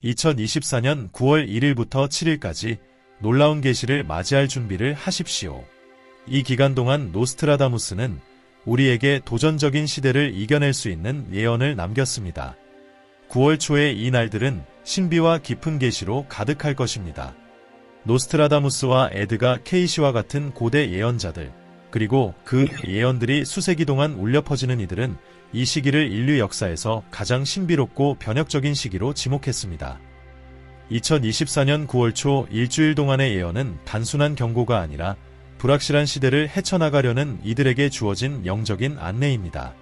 2024년 9월 1일부터 7일까지 놀라운 계시를 맞이할 준비를 하십시오. 이 기간 동안 노스트라다무스는 우리에게 도전적인 시대를 이겨낼 수 있는 예언을 남겼습니다. 9월 초의 이 날들은 신비와 깊은 계시로 가득할 것입니다. 노스트라다무스와 에드가 케이시와 같은 고대 예언자들, 그리고 그 예언들이 수세기 동안 울려 퍼지는 이들은 이 시기를 인류 역사에서 가장 신비롭고 변혁적인 시기로 지목했습니다. 2024년 9월 초 일주일 동안의 예언은 단순한 경고가 아니라 불확실한 시대를 헤쳐나가려는 이들에게 주어진 영적인 안내입니다.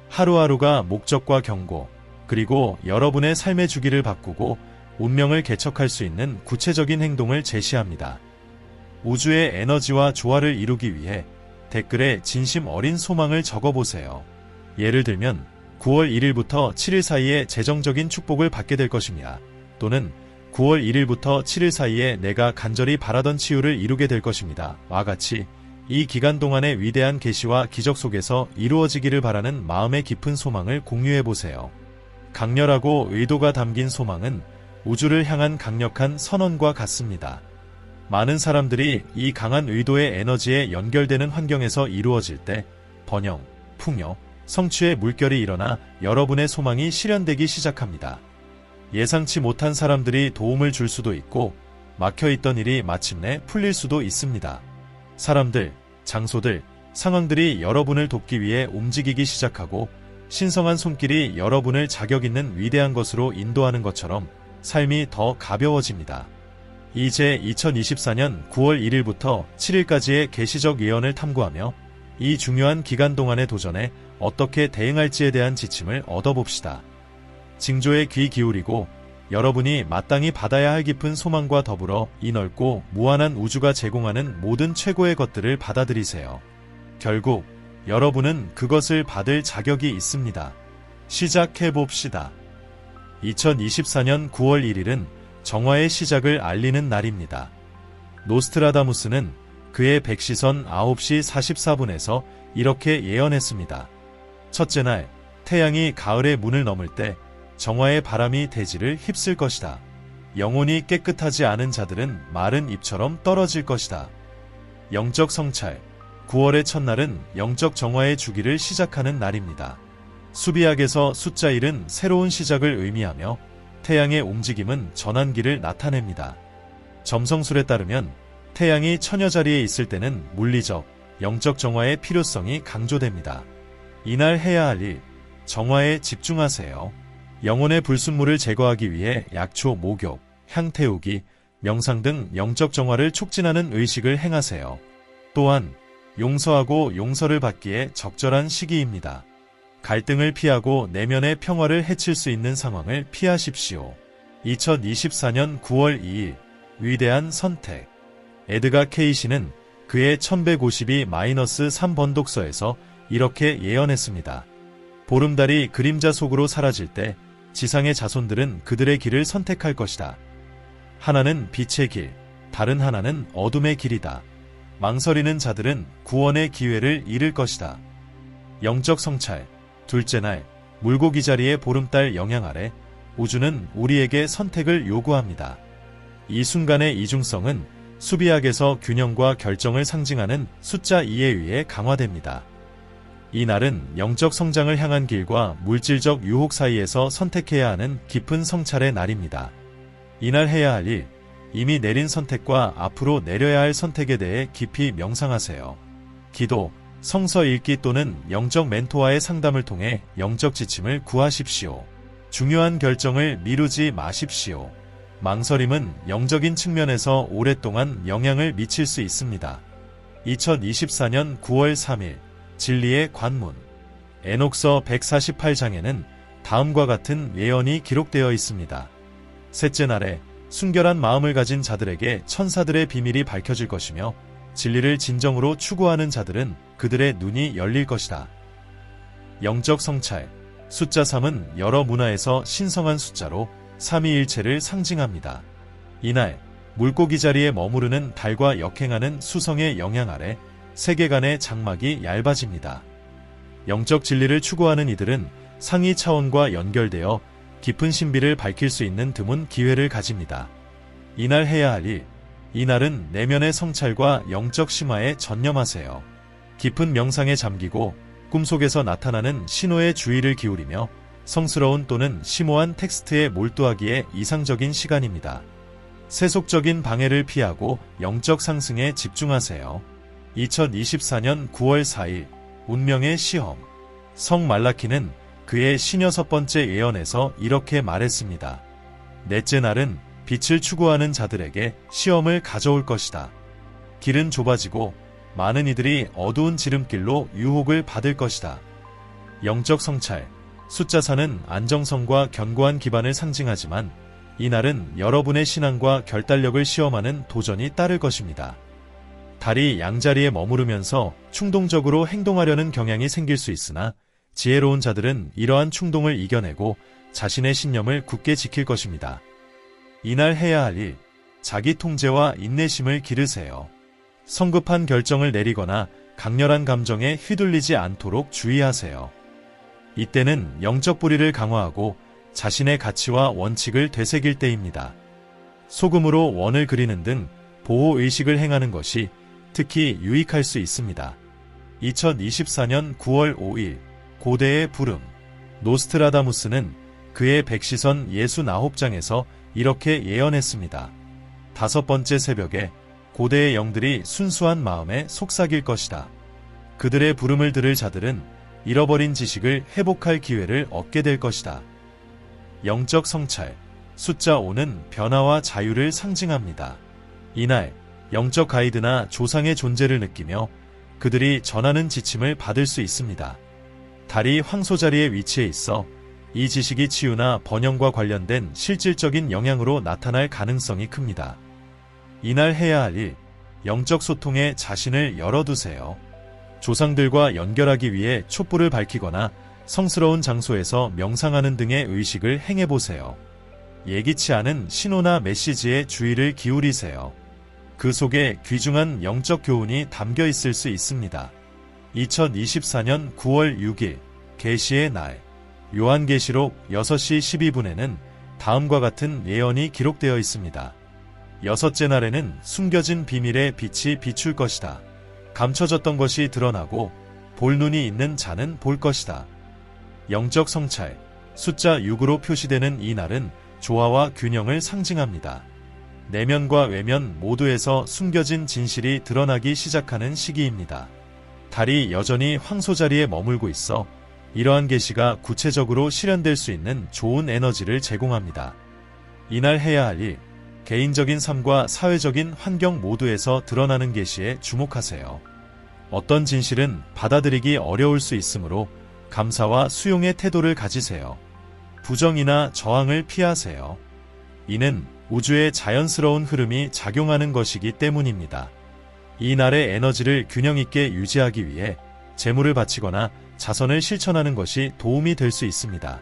하루하루가 목적과 경고, 그리고 여러분의 삶의 주기를 바꾸고 운명을 개척할 수 있는 구체적인 행동을 제시합니다. 우주의 에너지와 조화를 이루기 위해 댓글에 진심 어린 소망을 적어보세요. 예를 들면 9월 1일부터 7일 사이에 재정적인 축복을 받게 될 것입니다. 또는 9월 1일부터 7일 사이에 내가 간절히 바라던 치유를 이루게 될 것입니다. 와 같이 이 기간 동안의 위대한 계시와 기적 속에서 이루어지기를 바라는 마음의 깊은 소망을 공유해보세요. 강렬하고 의도가 담긴 소망은 우주를 향한 강력한 선언과 같습니다. 많은 사람들이 이 강한 의도의 에너지에 연결되는 환경에서 이루어질 때 번영, 풍요, 성취의 물결이 일어나 여러분의 소망이 실현되기 시작합니다. 예상치 못한 사람들이 도움을 줄 수도 있고 막혀있던 일이 마침내 풀릴 수도 있습니다. 사람들, 장소들, 상황들이 여러분을 돕기 위해 움직이기 시작하고 신성한 손길이 여러분을 자격 있는 위대한 것으로 인도하는 것처럼 삶이 더 가벼워집니다. 이제 2024년 9월 1일부터 7일까지의 계시적 예언을 탐구하며 이 중요한 기간 동안의 도전에 어떻게 대응할지에 대한 지침을 얻어봅시다. 징조에 귀 기울이고 여러분이 마땅히 받아야 할 깊은 소망과 더불어 이 넓고 무한한 우주가 제공하는 모든 최고의 것들을 받아들이세요. 결국 여러분은 그것을 받을 자격이 있습니다. 시작해봅시다. 2024년 9월 1일은 정화의 시작을 알리는 날입니다. 노스트라다무스는 그의 백시선 9시 44분에서 이렇게 예언했습니다. 첫째 날, 태양이 가을의 문을 넘을 때 정화의 바람이 대지를 휩쓸 것이다. 영혼이 깨끗하지 않은 자들은 마른 잎처럼 떨어질 것이다. 영적 성찰, 9월의 첫날은 영적 정화의 주기를 시작하는 날입니다. 수비학에서 숫자 1은 새로운 시작을 의미하며 태양의 움직임은 전환기를 나타냅니다. 점성술에 따르면 태양이 처녀 자리에 있을 때는 물리적, 영적 정화의 필요성이 강조됩니다. 이날 해야 할 일, 정화에 집중하세요. 영혼의 불순물을 제거하기 위해 약초 목욕, 향 태우기, 명상 등 영적 정화를 촉진하는 의식을 행하세요. 또한 용서하고 용서를 받기에 적절한 시기입니다. 갈등을 피하고 내면의 평화를 해칠 수 있는 상황을 피하십시오. 2024년 9월 2일 위대한 선택. 에드가 케이시는 그의 1152-3번 독서에서 이렇게 예언했습니다. 보름달이 그림자 속으로 사라질 때 지상의 자손들은 그들의 길을 선택할 것이다. 하나는 빛의 길, 다른 하나는 어둠의 길이다. 망설이는 자들은 구원의 기회를 잃을 것이다. 영적 성찰. 둘째 날, 물고기 자리의 보름달 영향 아래 우주는 우리에게 선택을 요구합니다. 이 순간의 이중성은 수비학에서 균형과 결정을 상징하는 숫자 2에 의해 강화됩니다. 이 날은 영적 성장을 향한 길과 물질적 유혹 사이에서 선택해야 하는 깊은 성찰의 날입니다. 이날 해야 할 일, 이미 내린 선택과 앞으로 내려야 할 선택에 대해 깊이 명상하세요. 기도, 성서 읽기 또는 영적 멘토와의 상담을 통해 영적 지침을 구하십시오. 중요한 결정을 미루지 마십시오. 망설임은 영적인 측면에서 오랫동안 영향을 미칠 수 있습니다. 2024년 9월 3일 진리의 관문. 에녹서 148장에는 다음과 같은 예언이 기록되어 있습니다. 셋째 날에 순결한 마음을 가진 자들에게 천사들의 비밀이 밝혀질 것이며 진리를 진정으로 추구하는 자들은 그들의 눈이 열릴 것이다. 영적 성찰. 숫자 3은 여러 문화에서 신성한 숫자로 삼위일체를 상징합니다. 이날 물고기 자리에 머무르는 달과 역행하는 수성의 영향 아래 세계관의 장막이 얇아집니다. 영적 진리를 추구하는 이들은 상위 차원과 연결되어 깊은 신비를 밝힐 수 있는 드문 기회를 가집니다. 이날 해야 할 일, 이날은 내면의 성찰과 영적 심화에 전념하세요. 깊은 명상에 잠기고 꿈속에서 나타나는 신호에 주의를 기울이며 성스러운 또는 심오한 텍스트에 몰두하기에 이상적인 시간입니다. 세속적인 방해를 피하고 영적 상승에 집중하세요. 2024년 9월 4일 운명의 시험. 성 말라키는 그의 56번째 예언에서 이렇게 말했습니다. 넷째 날은 빛을 추구하는 자들에게 시험을 가져올 것이다. 길은 좁아지고 많은 이들이 어두운 지름길로 유혹을 받을 것이다. 영적 성찰. 숫자사는 안정성과 견고한 기반을 상징하지만 이날은 여러분의 신앙과 결단력을 시험하는 도전이 따를 것입니다. 달이 양자리에 머무르면서 충동적으로 행동하려는 경향이 생길 수 있으나 지혜로운 자들은 이러한 충동을 이겨내고 자신의 신념을 굳게 지킬 것입니다. 이날 해야 할 일, 자기 통제와 인내심을 기르세요. 성급한 결정을 내리거나 강렬한 감정에 휘둘리지 않도록 주의하세요. 이때는 영적 뿌리를 강화하고 자신의 가치와 원칙을 되새길 때입니다. 소금으로 원을 그리는 등 보호의식을 행하는 것이 특히 유익할 수 있습니다. 2024년 9월 5일 고대의 부름. 노스트라다무스는 그의 백시선 69장에서 이렇게 예언했습니다. 다섯 번째 새벽에 고대의 영들이 순수한 마음에 속삭일 것이다. 그들의 부름을 들을 자들은 잃어버린 지식을 회복할 기회를 얻게 될 것이다. 영적 성찰. 숫자 5는 변화와 자유를 상징합니다. 이날 영적 가이드나 조상의 존재를 느끼며 그들이 전하는 지침을 받을 수 있습니다. 달이 황소 자리에 위치해 있어 이 지식이 치유나 번영과 관련된 실질적인 영향으로 나타날 가능성이 큽니다. 이날 해야 할 일, 영적 소통에 자신을 열어두세요. 조상들과 연결하기 위해 촛불을 밝히거나 성스러운 장소에서 명상하는 등의 의식을 행해보세요. 예기치 않은 신호나 메시지에 주의를 기울이세요. 그 속에 귀중한 영적 교훈이 담겨 있을 수 있습니다. 2024년 9월 6일 계시의 날. 요한계시록 6시 12분에는 다음과 같은 예언이 기록되어 있습니다. 여섯째 날에는 숨겨진 비밀의 빛이 비출 것이다. 감춰졌던 것이 드러나고 볼 눈이 있는 자는 볼 것이다. 영적 성찰. 숫자 6으로 표시되는 이 날은 조화와 균형을 상징합니다. 내면과 외면 모두에서 숨겨진 진실이 드러나기 시작하는 시기입니다. 달이 여전히 황소 자리에 머물고 있어 이러한 계시가 구체적으로 실현될 수 있는 좋은 에너지를 제공합니다. 이날 해야 할 일, 개인적인 삶과 사회적인 환경 모두에서 드러나는 계시에 주목하세요. 어떤 진실은 받아들이기 어려울 수 있으므로 감사와 수용의 태도를 가지세요. 부정이나 저항을 피하세요. 이는 우주의 자연스러운 흐름이 작용하는 것이기 때문입니다. 이 날의 에너지를 균형 있게 유지하기 위해 재물을 바치거나 자선을 실천하는 것이 도움이 될 수 있습니다.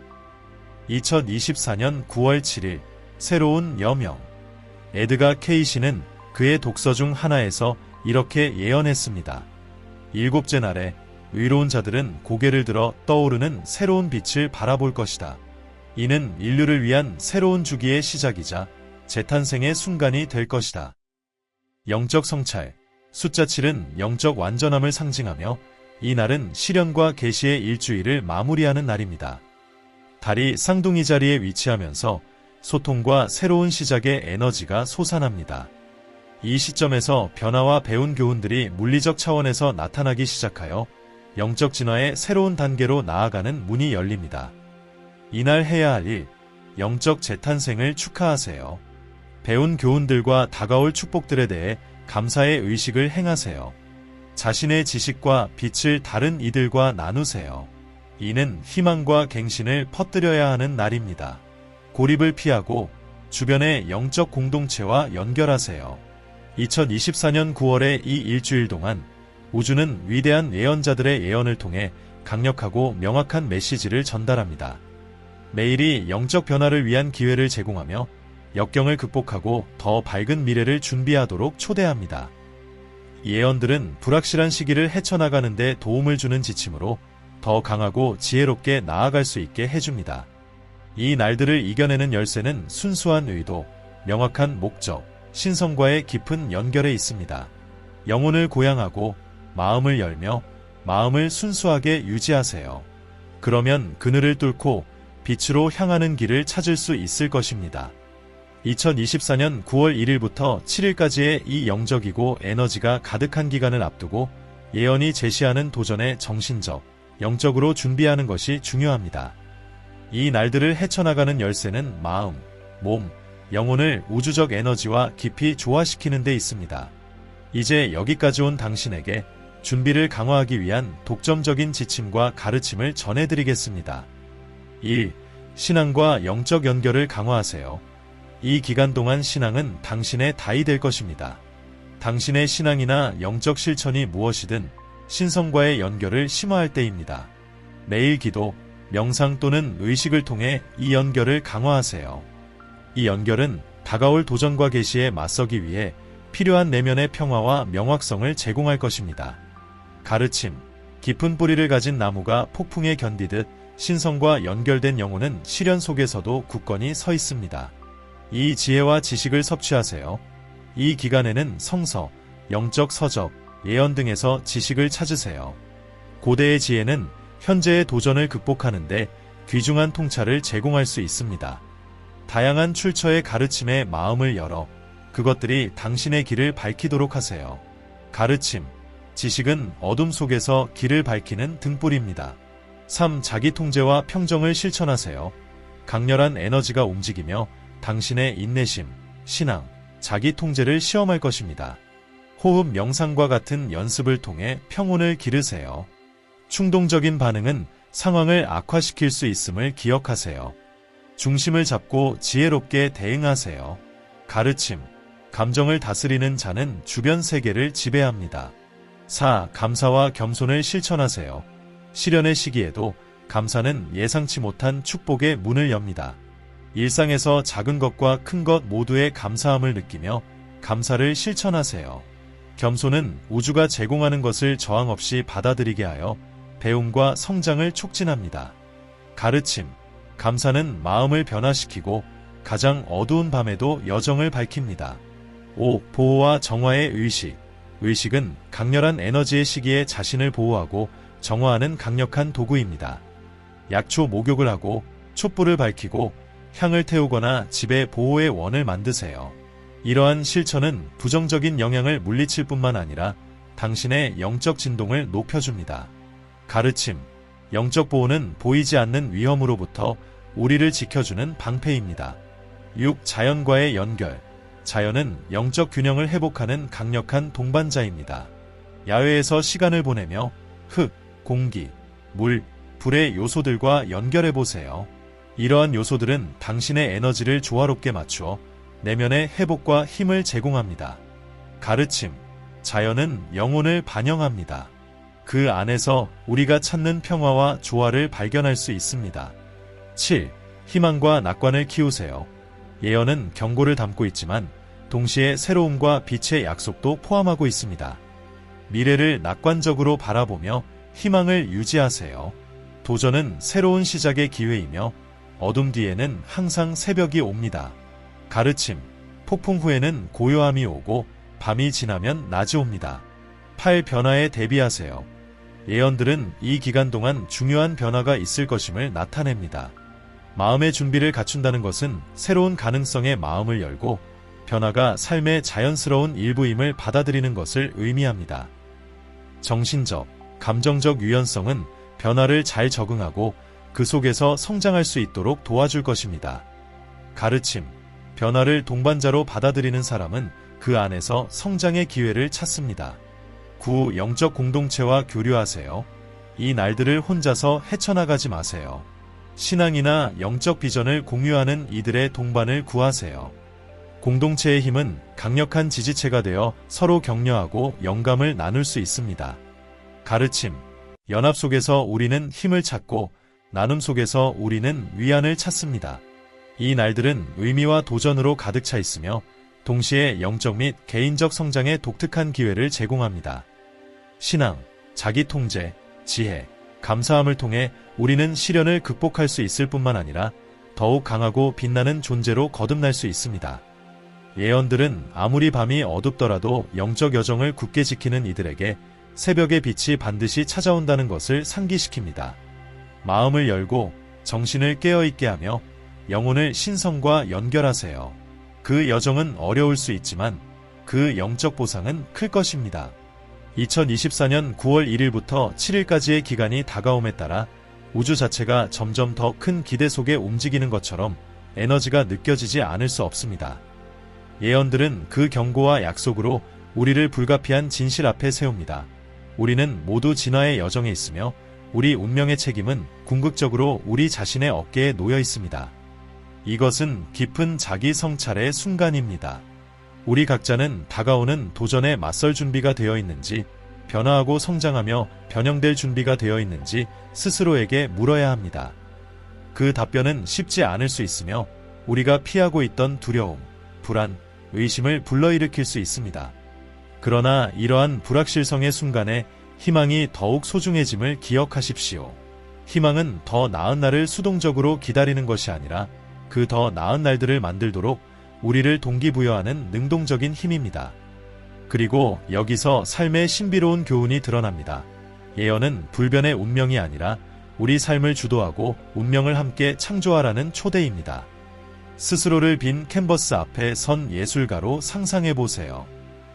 2024년 9월 7일 새로운 여명. 에드가 케이시는 그의 독서 중 하나에서 이렇게 예언했습니다. 일곱째 날에 의로운 자들은 고개를 들어 떠오르는 새로운 빛을 바라볼 것이다. 이는 인류를 위한 새로운 주기의 시작이자 재탄생의 순간이 될 것이다. 영적 성찰. 숫자 7은 영적 완전함을 상징하며 이 날은 실현과 계시의 일주일을 마무리하는 날입니다. 달이 쌍둥이 자리에 위치하면서 소통과 새로운 시작의 에너지가 솟아납니다. 이 시점에서 변화와 배운 교훈들이 물리적 차원에서 나타나기 시작하여 영적 진화의 새로운 단계로 나아가는 문이 열립니다. 이날 해야 할 일, 영적 재탄생을 축하하세요. 배운 교훈들과 다가올 축복들에 대해 감사의 의식을 행하세요. 자신의 지식과 빛을 다른 이들과 나누세요. 이는 희망과 갱신을 퍼뜨려야 하는 날입니다. 고립을 피하고 주변의 영적 공동체와 연결하세요. 2024년 9월의 이 일주일 동안 우주는 위대한 예언자들의 예언을 통해 강력하고 명확한 메시지를 전달합니다. 매일이 영적 변화를 위한 기회를 제공하며 역경을 극복하고 더 밝은 미래를 준비하도록 초대합니다. 예언들은 불확실한 시기를 헤쳐나가는 데 도움을 주는 지침으로 더 강하고 지혜롭게 나아갈 수 있게 해줍니다. 이 날들을 이겨내는 열쇠는 순수한 의도, 명확한 목적, 신성과의 깊은 연결에 있습니다. 영혼을 고양하고 마음을 열며 마음을 순수하게 유지하세요. 그러면 그늘을 뚫고 빛으로 향하는 길을 찾을 수 있을 것입니다. 2024년 9월 1일부터 7일까지의 이 영적이고 에너지가 가득한 기간을 앞두고 예언이 제시하는 도전에 정신적, 영적으로 준비하는 것이 중요합니다. 이 날들을 헤쳐나가는 열쇠는 마음, 몸, 영혼을 우주적 에너지와 깊이 조화시키는 데 있습니다. 이제 여기까지 온 당신에게 준비를 강화하기 위한 독점적인 지침과 가르침을 전해드리겠습니다. 1. 신앙과 영적 연결을 강화하세요. 이 기간 동안 신앙은 당신의 다이 될 것입니다. 당신의 신앙이나 영적 실천이 무엇이든 신성과의 연결을 심화할 때입니다. 매일 기도, 명상 또는 의식을 통해 이 연결을 강화하세요. 이 연결은 다가올 도전과 계시에 맞서기 위해 필요한 내면의 평화와 명확성을 제공할 것입니다. 가르침, 깊은 뿌리를 가진 나무가 폭풍에 견디듯 신성과 연결된 영혼은 시련 속에서도 굳건히 서 있습니다. 이 지혜와 지식을 섭취하세요. 이 기간에는 성서, 영적 서적, 예언 등에서 지식을 찾으세요. 고대의 지혜는 현재의 도전을 극복하는데 귀중한 통찰을 제공할 수 있습니다. 다양한 출처의 가르침에 마음을 열어 그것들이 당신의 길을 밝히도록 하세요. 가르침, 지식은 어둠 속에서 길을 밝히는 등불입니다. 3. 자기 통제와 평정을 실천하세요. 강렬한 에너지가 움직이며 당신의 인내심, 신앙, 자기 통제를 시험할 것입니다. 호흡 명상과 같은 연습을 통해 평온을 기르세요. 충동적인 반응은 상황을 악화시킬 수 있음을 기억하세요. 중심을 잡고 지혜롭게 대응하세요. 가르침, 감정을 다스리는 자는 주변 세계를 지배합니다. 4. 감사와 겸손을 실천하세요. 시련의 시기에도 감사는 예상치 못한 축복의 문을 엽니다. 일상에서 작은 것과 큰 것 모두에 감사함을 느끼며 감사를 실천하세요. 겸손은 우주가 제공하는 것을 저항 없이 받아들이게 하여 배움과 성장을 촉진합니다. 가르침, 감사는 마음을 변화시키고 가장 어두운 밤에도 여정을 밝힙니다. 5. 보호와 정화의 의식. 의식은 강렬한 에너지의 시기에 자신을 보호하고 정화하는 강력한 도구입니다. 약초 목욕을 하고 촛불을 밝히고 향을 태우거나 집에 보호의 원을 만드세요. 이러한 실천은 부정적인 영향을 물리칠 뿐만 아니라 당신의 영적 진동을 높여줍니다. 가르침, 영적 보호는 보이지 않는 위험으로부터 우리를 지켜주는 방패입니다. 6. 자연과의 연결. 자연은 영적 균형을 회복하는 강력한 동반자입니다. 야외에서 시간을 보내며 흙, 공기, 물, 불의 요소들과 연결해보세요. 이러한 요소들은 당신의 에너지를 조화롭게 맞추어 내면의 회복과 힘을 제공합니다. 가르침, 자연은 영혼을 반영합니다. 그 안에서 우리가 찾는 평화와 조화를 발견할 수 있습니다. 7. 희망과 낙관을 키우세요. 예언은 경고를 담고 있지만 동시에 새로움과 빛의 약속도 포함하고 있습니다. 미래를 낙관적으로 바라보며 희망을 유지하세요. 도전은 새로운 시작의 기회이며 어둠 뒤에는 항상 새벽이 옵니다. 가르침, 폭풍 후에는 고요함이 오고 밤이 지나면 낮이 옵니다. 8. 변화에 대비하세요. 예언들은 이 기간 동안 중요한 변화가 있을 것임을 나타냅니다. 마음의 준비를 갖춘다는 것은 새로운 가능성에 마음을 열고 변화가 삶의 자연스러운 일부임을 받아들이는 것을 의미합니다. 정신적, 감정적 유연성은 변화를 잘 적응하고 그 속에서 성장할 수 있도록 도와줄 것입니다. 가르침, 변화를 동반자로 받아들이는 사람은 그 안에서 성장의 기회를 찾습니다. 9. 영적 공동체와 교류하세요. 이 날들을 혼자서 헤쳐나가지 마세요. 신앙이나 영적 비전을 공유하는 이들의 동반을 구하세요. 공동체의 힘은 강력한 지지체가 되어 서로 격려하고 영감을 나눌 수 있습니다. 가르침, 연합 속에서 우리는 힘을 찾고 나눔 속에서 우리는 위안을 찾습니다. 이 날들은 의미와 도전으로 가득 차 있으며 동시에 영적 및 개인적 성장의 독특한 기회를 제공합니다. 신앙, 자기 통제, 지혜, 감사함을 통해 우리는 시련을 극복할 수 있을 뿐만 아니라 더욱 강하고 빛나는 존재로 거듭날 수 있습니다. 예언들은 아무리 밤이 어둡더라도 영적 여정을 굳게 지키는 이들에게 새벽의 빛이 반드시 찾아온다는 것을 상기시킵니다. 마음을 열고 정신을 깨어있게 하며 영혼을 신성과 연결하세요. 그 여정은 어려울 수 있지만 그 영적 보상은 클 것입니다. 2024년 9월 1일부터 7일까지의 기간이 다가옴에 따라 우주 자체가 점점 더 큰 기대 속에 움직이는 것처럼 에너지가 느껴지지 않을 수 없습니다. 예언들은 그 경고와 약속으로 우리를 불가피한 진실 앞에 세웁니다. 우리는 모두 진화의 여정에 있으며 우리 운명의 책임은 궁극적으로 우리 자신의 어깨에 놓여 있습니다. 이것은 깊은 자기 성찰의 순간입니다. 우리 각자는 다가오는 도전에 맞설 준비가 되어 있는지, 변화하고 성장하며 변형될 준비가 되어 있는지 스스로에게 물어야 합니다. 그 답변은 쉽지 않을 수 있으며 우리가 피하고 있던 두려움, 불안, 의심을 불러일으킬 수 있습니다. 그러나 이러한 불확실성의 순간에 희망이 더욱 소중해짐을 기억하십시오. 희망은 더 나은 날을 수동적으로 기다리는 것이 아니라 그 더 나은 날들을 만들도록 우리를 동기부여하는 능동적인 힘입니다. 그리고 여기서 삶의 신비로운 교훈이 드러납니다. 예언은 불변의 운명이 아니라 우리 삶을 주도하고 운명을 함께 창조하라는 초대입니다. 스스로를 빈 캔버스 앞에 선 예술가로 상상해보세요.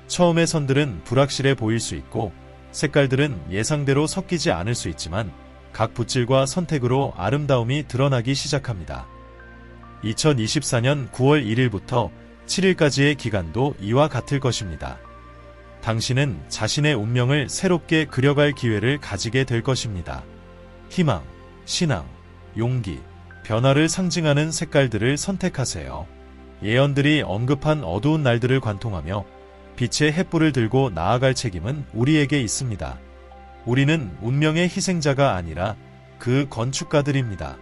처음의 선들은 불확실해 보일 수 있고 색깔들은 예상대로 섞이지 않을 수 있지만 각 붓질과 선택으로 아름다움이 드러나기 시작합니다. 2024년 9월 1일부터 7일까지의 기간도 이와 같을 것입니다. 당신은 자신의 운명을 새롭게 그려갈 기회를 가지게 될 것입니다. 희망, 신앙, 용기, 변화를 상징하는 색깔들을 선택하세요. 예언들이 언급한 어두운 날들을 관통하며 빛의 횃불을 들고 나아갈 책임은 우리에게 있습니다. 우리는 운명의 희생자가 아니라 그 건축가들입니다.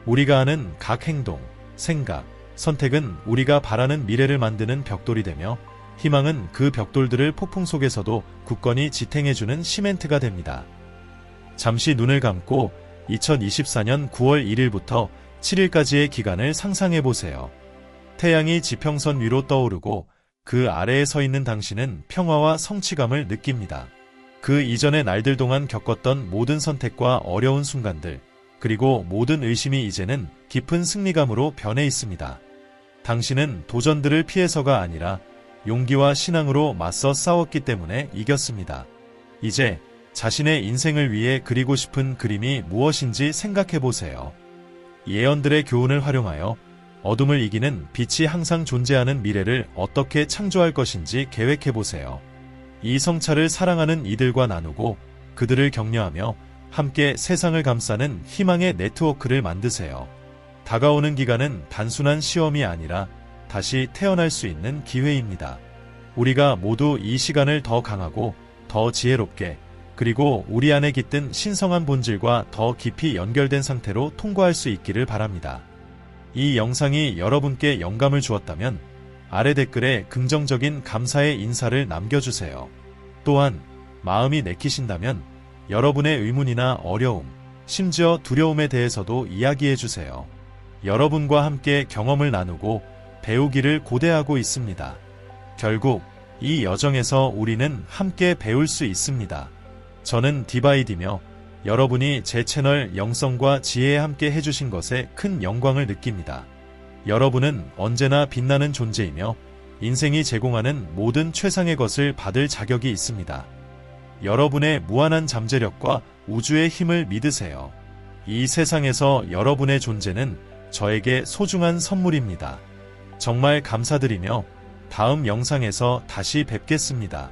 우리가 하는 각 행동, 생각, 선택은 우리가 바라는 미래를 만드는 벽돌이 되며 희망은 그 벽돌들을 폭풍 속에서도 굳건히 지탱해주는 시멘트가 됩니다. 잠시 눈을 감고 2024년 9월 1일부터 7일까지의 기간을 상상해보세요. 태양이 지평선 위로 떠오르고 그 아래에 서 있는 당신은 평화와 성취감을 느낍니다. 그 이전의 날들 동안 겪었던 모든 선택과 어려운 순간들, 그리고 모든 의심이 이제는 깊은 승리감으로 변해 있습니다. 당신은 도전들을 피해서가 아니라 용기와 신앙으로 맞서 싸웠기 때문에 이겼습니다. 이제 자신의 인생을 위해 그리고 싶은 그림이 무엇인지 생각해보세요. 예언들의 교훈을 활용하여 어둠을 이기는 빛이 항상 존재하는 미래를 어떻게 창조할 것인지 계획해보세요. 이 성찰을 사랑하는 이들과 나누고 그들을 격려하며 함께 세상을 감싸는 희망의 네트워크를 만드세요. 다가오는 기간은 단순한 시험이 아니라 다시 태어날 수 있는 기회입니다. 우리가 모두 이 시간을 더 강하고 더 지혜롭게 그리고 우리 안에 깃든 신성한 본질과 더 깊이 연결된 상태로 통과할 수 있기를 바랍니다. 이 영상이 여러분께 영감을 주었다면 아래 댓글에 긍정적인 감사의 인사를 남겨주세요. 또한 마음이 내키신다면 여러분의 의문이나 어려움, 심지어 두려움에 대해서도 이야기해주세요. 여러분과 함께 경험을 나누고 배우기를 고대하고 있습니다. 결국 이 여정에서 우리는 함께 배울 수 있습니다. 저는 디바이디며 여러분이 제 채널 영성과 지혜에 함께 해주신 것에 큰 영광을 느낍니다. 여러분은 언제나 빛나는 존재이며 인생이 제공하는 모든 최상의 것을 받을 자격이 있습니다. 여러분의 무한한 잠재력과 우주의 힘을 믿으세요. 이 세상에서 여러분의 존재는 저에게 소중한 선물입니다. 정말 감사드리며 다음 영상에서 다시 뵙겠습니다.